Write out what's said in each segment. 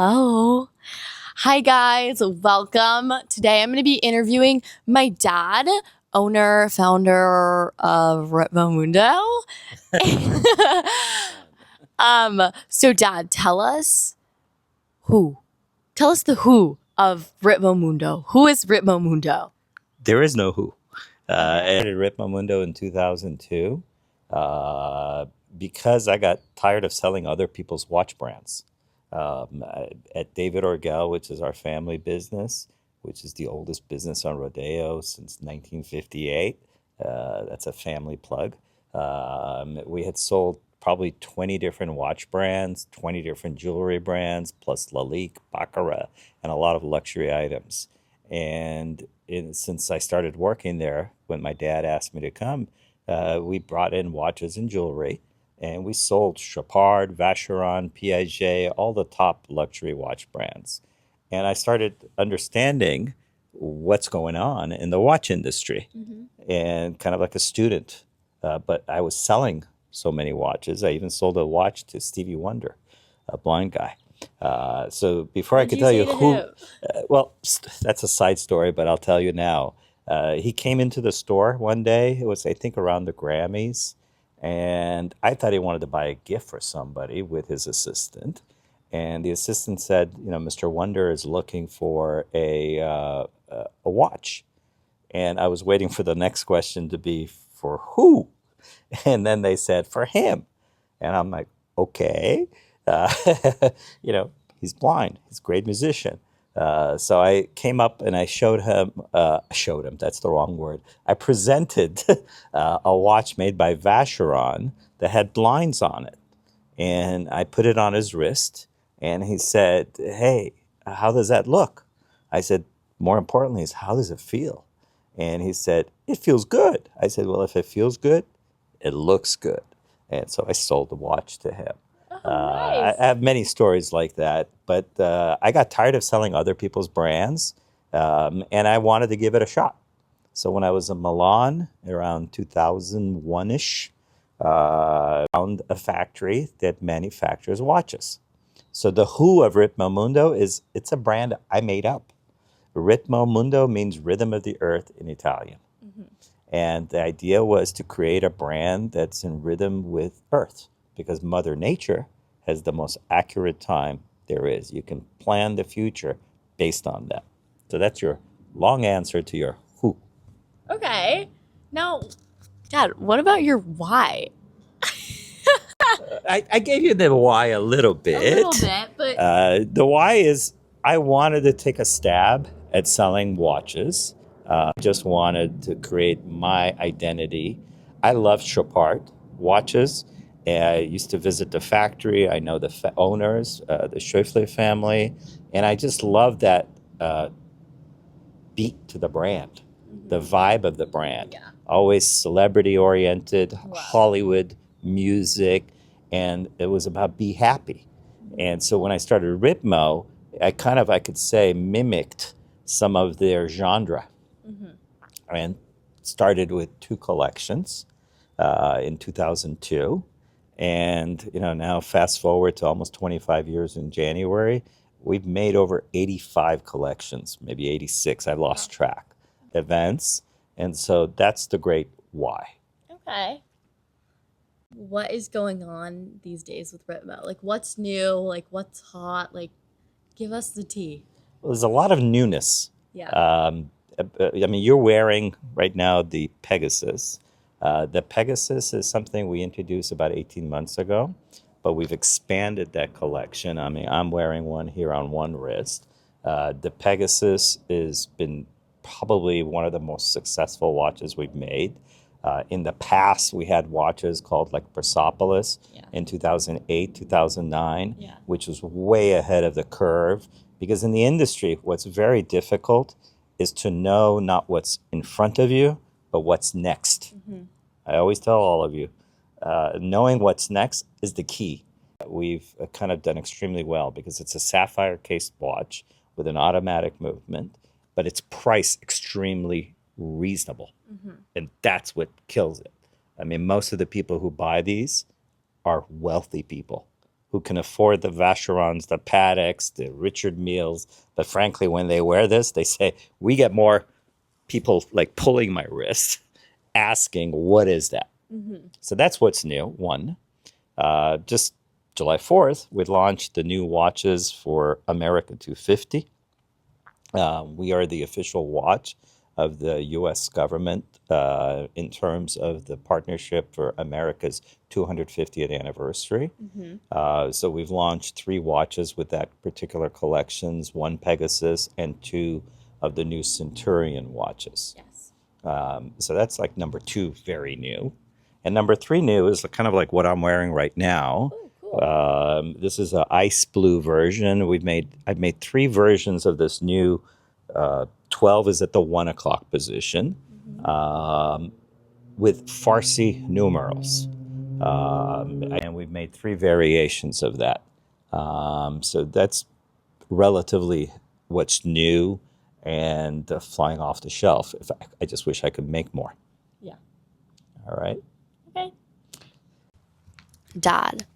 Oh, hi guys, welcome. Today I'm going to be interviewing my dad, owner, founder of Ritmo Mundo. So dad, who. Tell us the who of Ritmo Mundo. Who is Ritmo Mundo? There is no who. I started Ritmo Mundo in 2002 because I got tired of selling other people's watch brands. At David Orgel, which is our family business, which is the oldest business on Rodeo since 1958. That's a family plug. We had sold probably 20 different watch brands, 20 different jewelry brands, plus Lalique, Baccarat, and a lot of luxury items. And since I started working there, when my dad asked me to come, we brought in watches and jewelry, and we sold Chopard, Vacheron, Piaget, all the top luxury watch brands. And I started understanding what's going on in the watch industry, and kind of like a student. But I was selling so many watches. I even sold a watch to Stevie Wonder, a blind guy. So before I What'd could you tell say you to who, him? that's a side story, but I'll tell you now. He came into the store one day. It was, I think, around the Grammys. And I thought he wanted to buy a gift for somebody with his assistant. And the assistant said, Mr. Wonder is looking for a watch. And I was waiting for the next question to be for who? And then they said for him. And I'm like, okay. Uh, you know, he's blind. He's a great musician. So I came up and I showed him, that's the wrong word. I presented a watch made by Vacheron that had blinds on it. And I put it on his wrist. And he said, hey, how does that look? I said, more importantly is how does it feel? And he said, it feels good. I said, well, if it feels good, it looks good. And so I sold the watch to him. Oh, nice. I have many stories like that, but I got tired of selling other people's brands, and I wanted to give it a shot. So when I was in Milan around 2001-ish, I found a factory that manufactures watches. So the who of Ritmo Mundo it's a brand I made up. Ritmo Mundo means rhythm of the earth in Italian. And the idea was to create a brand that's in rhythm with Earth, because Mother Nature has the most accurate time there is. You can plan the future based on that. So that's your long answer to your who. Okay. Now, dad, what about your why? I gave you the why a little bit. A little bit, but The why is I wanted to take a stab at selling watches. Just wanted to create my identity. I love Chopard watches. I used to visit the factory. I know the owners, the Schäufele family, and I just love that beat to the brand, the vibe of the brand. Yeah. Always celebrity oriented, Wow. Hollywood music, and it was about be happy. And so when I started Ritmo, I could say, mimicked some of their genre, and started with 2 collections in 2002. And now fast forward to almost 25 years in January, we've made over 85 collections, maybe 86. I've lost track. Events, and so that's the great why. okay. What is going on these days with Ritmo? Like, what's new? Like, what's hot? Like, give us the tea. Well, there's a lot of newness. Yeah. I mean, you're wearing right now the Pegasus. The Pegasus is something we introduced about 18 months ago, but we've expanded that collection. I mean, I'm wearing one here on one wrist. The Pegasus has been probably one of the most successful watches we've made. In the past, we had watches called like Persepolis in 2008, 2009, which was way ahead of the curve. Because in the industry, what's very difficult is to know not what's in front of you, but what's next. I always tell all of you, knowing what's next is the key. We've kind of done extremely well because it's a sapphire cased watch with an automatic movement, but it's priced extremely reasonable. And that's what kills it. I mean, most of the people who buy these are wealthy people. who can afford the Vacherons, the Patek's, the Richard Milles. But frankly, when they wear this, they say, we get more people like pulling my wrist, asking, what is that? So that's what's new, one. Just July 4th, we launched the new watches for America 250. We are the official watch of the U.S. government in terms of the partnership for America's 250th anniversary. So we've launched 3 watches with that particular collections, 1 Pegasus and 2 of the new Centurion watches. Yes. So that's like number 2, very new. And number 3 new is kind of like what I'm wearing right now. Oh, cool. This is an ice blue version. I've made 3 versions of this new. 12 is at the 1 o'clock position with Farsi numerals. And we've made 3 variations of that. So that's relatively what's new and flying off the shelf. I just wish I could make more. Yeah. All right. Okay. Dad,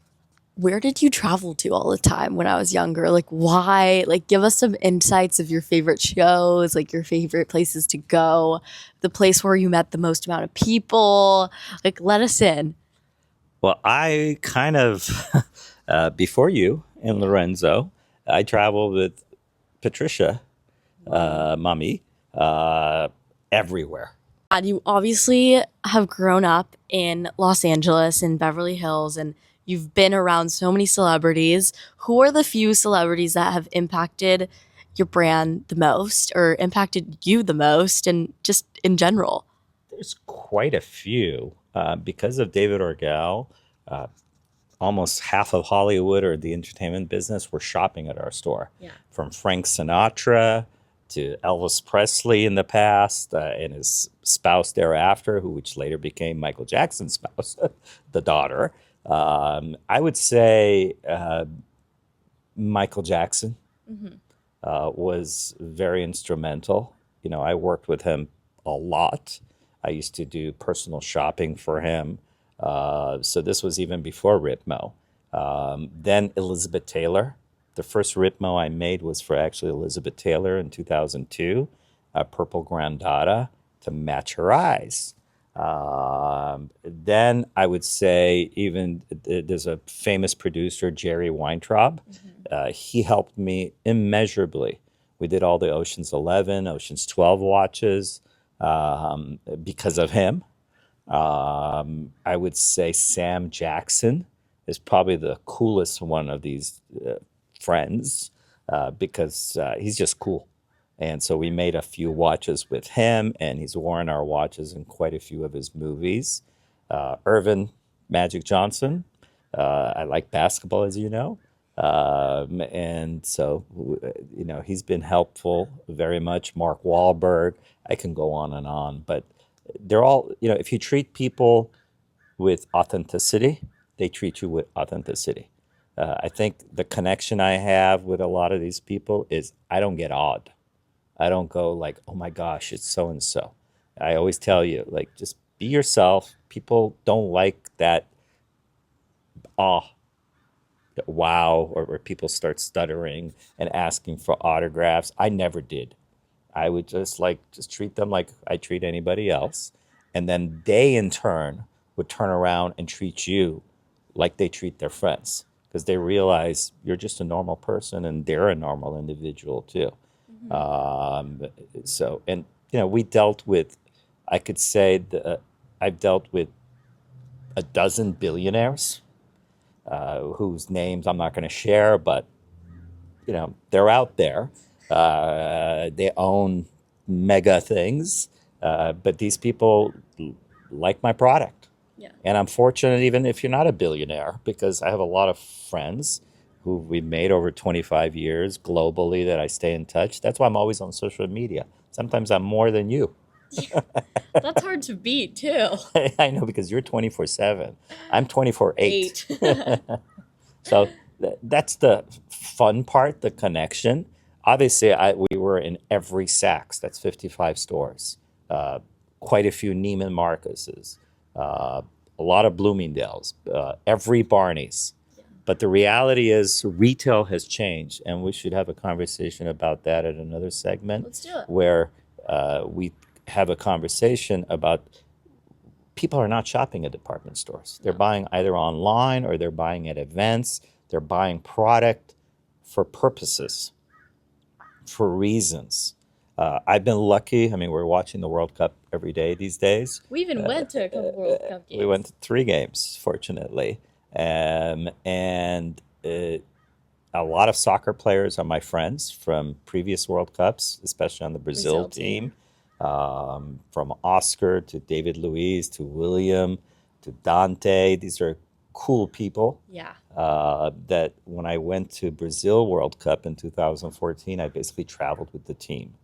where did you travel to all the time when I was younger? Like, why? Like, give us some insights of your favorite shows, like your favorite places to go, the place where you met the most amount of people. Like, let us in. Well, I kind of, before you and Lorenzo, I traveled with Patricia, mommy, everywhere. And you obviously have grown up in Los Angeles and Beverly Hills, and you've been around so many celebrities. Who are the few celebrities that have impacted your brand the most or impacted you the most and just in general? There's quite a few. Because of David Orgel, almost half of Hollywood or the entertainment business were shopping at our store. Yeah. From Frank Sinatra to Elvis Presley in the past and his spouse thereafter, which later became Michael Jackson's spouse, the daughter. I would say Michael Jackson was very instrumental. You know, I worked with him a lot. I used to do personal shopping for him. So this was even before Ritmo. Then Elizabeth Taylor. The first Ritmo I made was for actually Elizabeth Taylor in 2002, a purple Grandata to match her eyes. Then I would say even there's a famous producer, Jerry Weintraub. He helped me immeasurably. We did all the Ocean's 11, Ocean's 12 watches because of him. I would say Sam Jackson is probably the coolest one of these friends because he's just cool. And so we made a few watches with him, and he's worn our watches in quite a few of his movies. Irvin Magic Johnson. I like basketball, as you know. And so, you know, he's been helpful very much. Mark Wahlberg. I can go on, but they're all, you know, if you treat people with authenticity, they treat you with authenticity. I think the connection I have with a lot of these people is I don't get awed. I don't go like, oh my gosh, it's so and so. I always tell you, like, just be yourself. People don't like that wow, or where people start stuttering and asking for autographs. I never did. I would just treat them like I treat anybody else. And then they in turn would turn around and treat you like they treat their friends because they realize you're just a normal person and they're a normal individual too. So, and, you know, we dealt with, I could say I've dealt with a dozen billionaires whose names I'm not going to share, but, you know, they're out there. They own mega things, but these people like my product. Yeah. And I'm fortunate even if you're not a billionaire because I have a lot of friends who we've made over 25 years globally that I stay in touch. That's why I'm always on social media. Sometimes I'm more than you. That's hard to beat, too. I know because you're 24/7. I'm 24/8. 8. So that's the fun part, the connection. Obviously, we were in every Saks. That's 55 stores. Quite a few Neiman Marcus's. A lot of Bloomingdale's. Every Barney's. But the reality is retail has changed, and we should have a conversation about that at another segment. Let's do it. Where we have a conversation about people are not shopping at department stores. They're buying either online or they're buying at events. They're buying product for purposes, for reasons. I've been lucky. I mean, we're watching the World Cup every day these days. We even went to a couple World Cup games. We went to 3 games, fortunately. And a lot of soccer players are my friends from previous World Cups, especially on the Brazil team. From Oscar to David Luiz to William to Dante. These are cool people. Yeah. That when I went to Brazil World Cup in 2014, I basically traveled with the team.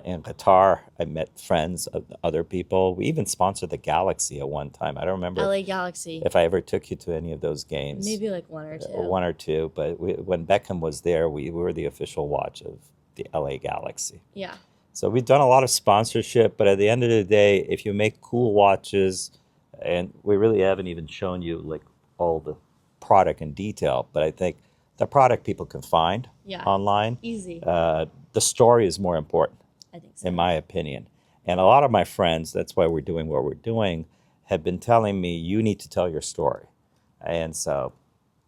In Qatar, I met friends of other people. We even sponsored the Galaxy at one time. I don't remember LA Galaxy. if I ever took you to any of those games. Maybe like one or two. One or two, but when Beckham was there, we were the official watch of the LA Galaxy. Yeah. So we've done a lot of sponsorship, but at the end of the day, if you make cool watches, and we really haven't even shown you like all the product in detail, but I think the product people can find online. Easy. The story is more important, I think so. in my opinion. And a lot of my friends, that's why we're doing what we're doing, have been telling me, you need to tell your story. And so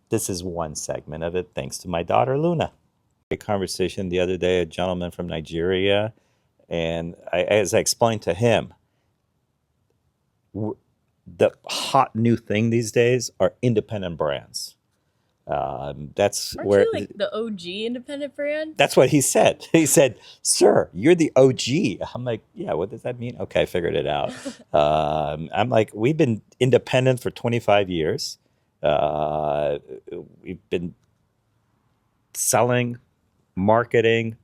this is one segment of it, thanks to my daughter, Luna. A conversation the other day, a gentleman from Nigeria, and as I explained to him, the hot new thing these days are independent brands. That's Aren't where you like the OG independent brand? that's what he said. He said, "Sir, you're the OG." I'm like, "Yeah, what does that mean?" Okay, I figured it out. I'm like, we've been independent for 25 years. We've been selling, marketing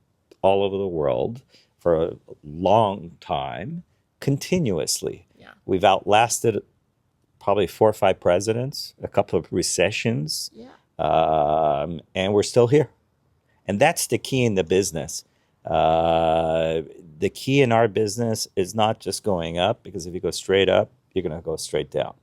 all over the world for a long time, continuously. Yeah. We've outlasted probably 4 or 5 presidents, a couple of recessions, and we're still here. And that's the key in the business. The key in our business is not just going up, because if you go straight up, you're going to go straight down.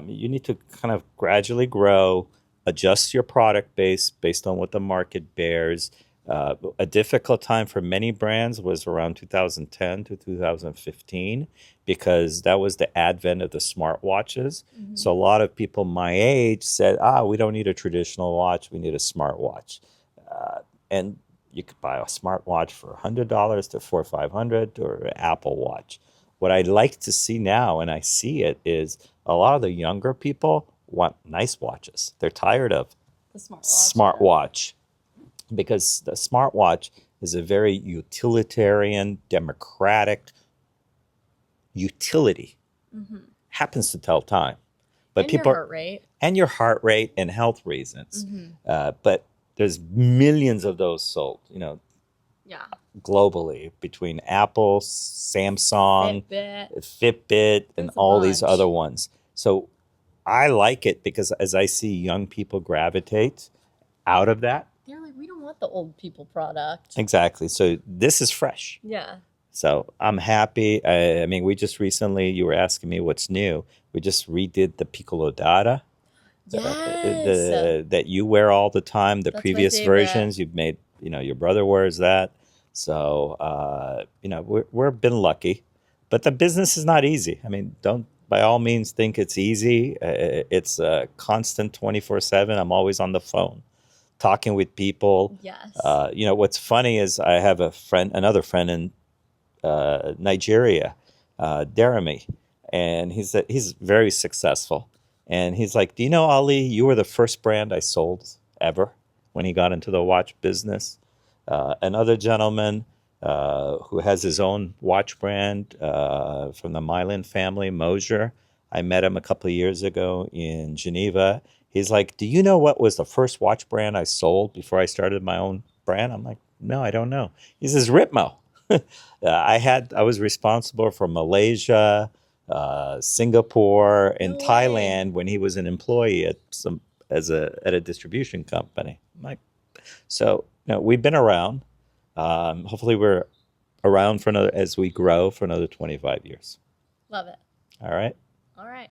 You need to kind of gradually grow, adjust your product base based on what the market bears. A difficult time for many brands was around 2010 to 2015, because that was the advent of the smartwatches. So a lot of people my age said, we don't need a traditional watch, we need a smartwatch. And you could buy a smartwatch for $100 to $400 or $500, or an Apple Watch. What I'd like to see now, and I see it, is a lot of the younger people want nice watches. They're tired of The smartwatch. Because the smartwatch is a very utilitarian, democratic utility. Happens to tell time, but and people your heart rate. And your heart rate and health reasons. But there's millions of those sold, globally, between Apple, Samsung, Fitbit, and all these other ones. So I like it because as I see young people gravitate out of that. They're like, we don't want the old people product. Exactly. So this is fresh. Yeah. So I'm happy. I mean, we just recently, you were asking me what's new. We just redid the Piccolo Data. Yes. That you wear all the time. The That's previous my favorite. versions you've made, your brother wears that. So, we've been lucky. But the business is not easy. I mean, don't by all means think it's easy. It's a constant 24/7. I'm always on the phone, talking with people. Yes. What's funny is I have another friend in Nigeria, Jeremy, and he's very successful. And he's like, "Do you know, Ali, you were the first brand I sold ever," when he got into the watch business. Another gentleman who has his own watch brand from the Milan family, Mosier. I met him a couple of years ago in Geneva. He's like, "Do you know what was the first watch brand I sold before I started my own brand?" I'm like, "No, I don't know." He says, "Ritmo." I was responsible for Malaysia, Singapore, and No way. Thailand when he was an employee at a distribution company. I'm like, so we've been around. Hopefully, we're around as we grow for another 25 years. Love it. All right. All right.